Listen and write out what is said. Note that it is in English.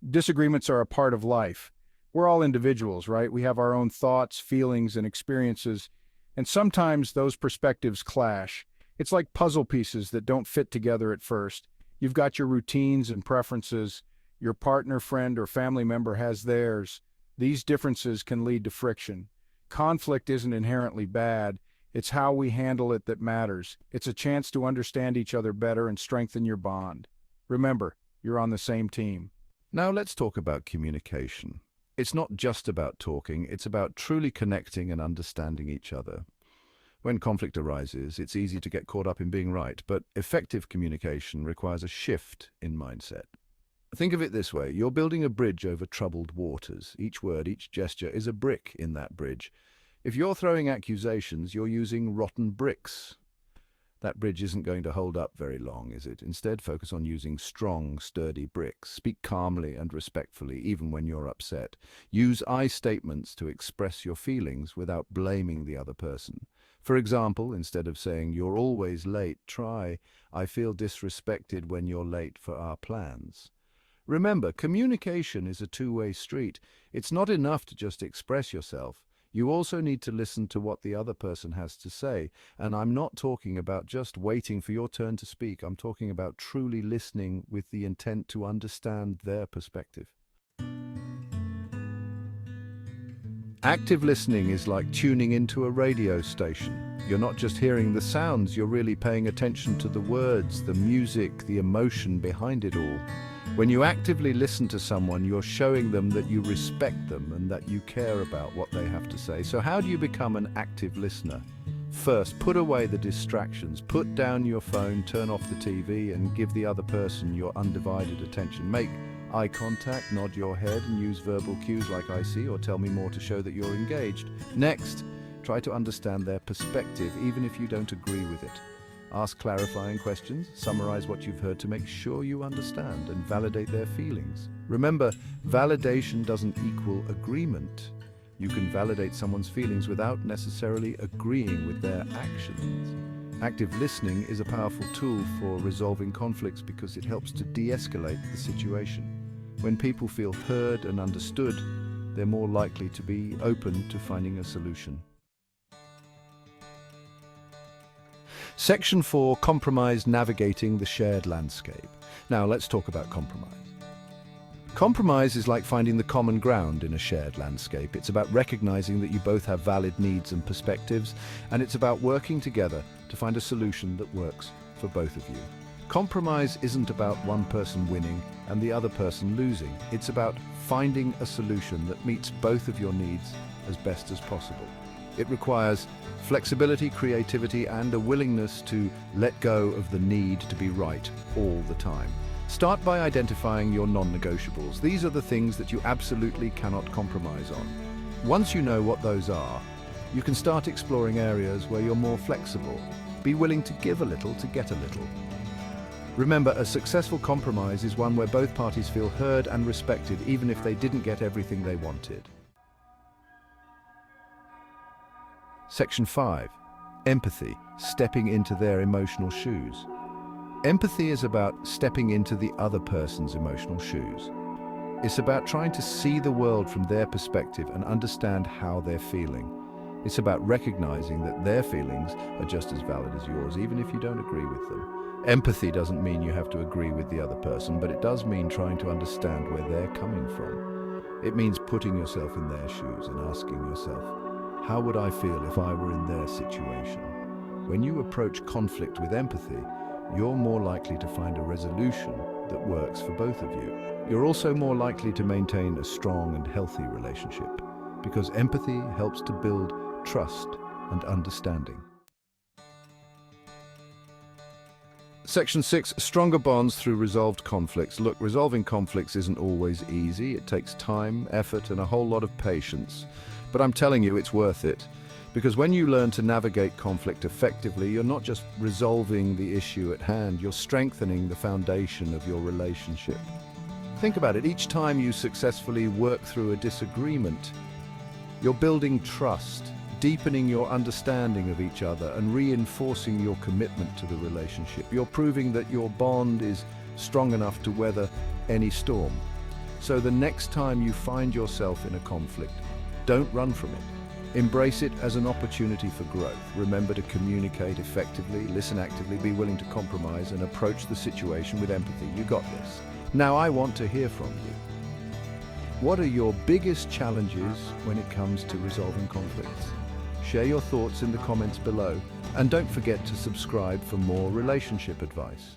Disagreements are a part of life. We're all individuals, right? We have our own thoughts, feelings, and experiences, and sometimes those perspectives clash. It's like puzzle pieces that don't fit together at first. You've got your routines and preferences, your partner, friend, or family member has theirs. These differences can lead to friction. Conflict isn't inherently bad. It's how we handle it that matters. It's a chance to understand each other better and strengthen your bond. Remember, you're on the same team. Now let's talk about communication. It's not just about talking, it's about truly connecting and understanding each other. When conflict arises, it's easy to get caught up in being right, but effective communication requires a shift in mindset. Think of it this way, you're building a bridge over troubled waters. Each word, each gesture is a brick in that bridge. If you're throwing accusations, you're using rotten bricks. That bridge isn't going to hold up very long, is it? Instead, focus on using strong, sturdy bricks. Speak calmly and respectfully, even when you're upset. Use I statements to express your feelings without blaming the other person. For example, instead of saying, "You're always late," try, "I feel disrespected when you're late for our plans." Remember, communication is a two-way street. It's not enough to just express yourself. You also need to listen to what the other person has to say. And I'm not talking about just waiting for your turn to speak. I'm talking about truly listening with the intent to understand their perspective. Active listening is like tuning into a radio station. You're not just hearing the sounds, you're really paying attention to the words, the music, the emotion behind it all. When you actively listen to someone, you're showing them that you respect them and that you care about what they have to say. So how do you become an active listener? First, put away the distractions. Put down your phone, turn off the TV, and give the other person your undivided attention. Make eye contact, nod your head, and use verbal cues like "I see" or "Tell me more" to show that you're engaged. Next, try to understand their perspective, even if you don't agree with it. Ask clarifying questions, summarize what you've heard to make sure you understand, and validate their feelings. Remember, validation doesn't equal agreement. You can validate someone's feelings without necessarily agreeing with their actions. Active listening is a powerful tool for resolving conflicts because it helps to de-escalate the situation. When people feel heard and understood, they're more likely to be open to finding a solution. Section 4, Compromise: Navigating the Shared Landscape. Now let's talk about compromise. Compromise is like finding the common ground in a shared landscape. It's about recognizing that you both have valid needs and perspectives, and it's about working together to find a solution that works for both of you. Compromise isn't about one person winning and the other person losing. It's about finding a solution that meets both of your needs as best as possible. It requires flexibility, creativity, and a willingness to let go of the need to be right all the time. Start by identifying your non-negotiables. These are the things that you absolutely cannot compromise on. Once you know what those are, you can start exploring areas where you're more flexible. Be willing to give a little to get a little. Remember, a successful compromise is one where both parties feel heard and respected, even if they didn't get everything they wanted. Section 5. Empathy: Stepping into their emotional shoes. Empathy is about stepping into the other person's emotional shoes. It's about trying to see the world from their perspective and understand how they're feeling. It's about recognizing that their feelings are just as valid as yours, even if you don't agree with them. Empathy doesn't mean you have to agree with the other person, but it does mean trying to understand where they're coming from. It means putting yourself in their shoes and asking yourself, how would I feel if I were in their situation? When you approach conflict with empathy, you're more likely to find a resolution that works for both of you. You're also more likely to maintain a strong and healthy relationship, because empathy helps to build trust and understanding. Section 6, Stronger Bonds Through Resolved Conflicts. Look, resolving conflicts isn't always easy. It takes time, effort, and a whole lot of patience. But I'm telling you, it's worth it. Because when you learn to navigate conflict effectively, you're not just resolving the issue at hand, you're strengthening the foundation of your relationship. Think about it. Each time you successfully work through a disagreement, you're building trust, deepening your understanding of each other, and reinforcing your commitment to the relationship. You're proving that your bond is strong enough to weather any storm. So the next time you find yourself in a conflict, don't run from it. Embrace it as an opportunity for growth. Remember to communicate effectively, listen actively, be willing to compromise, and approach the situation with empathy. You got this. Now I want to hear from you. What are your biggest challenges when it comes to resolving conflicts? Share your thoughts in the comments below, and don't forget to subscribe for more relationship advice.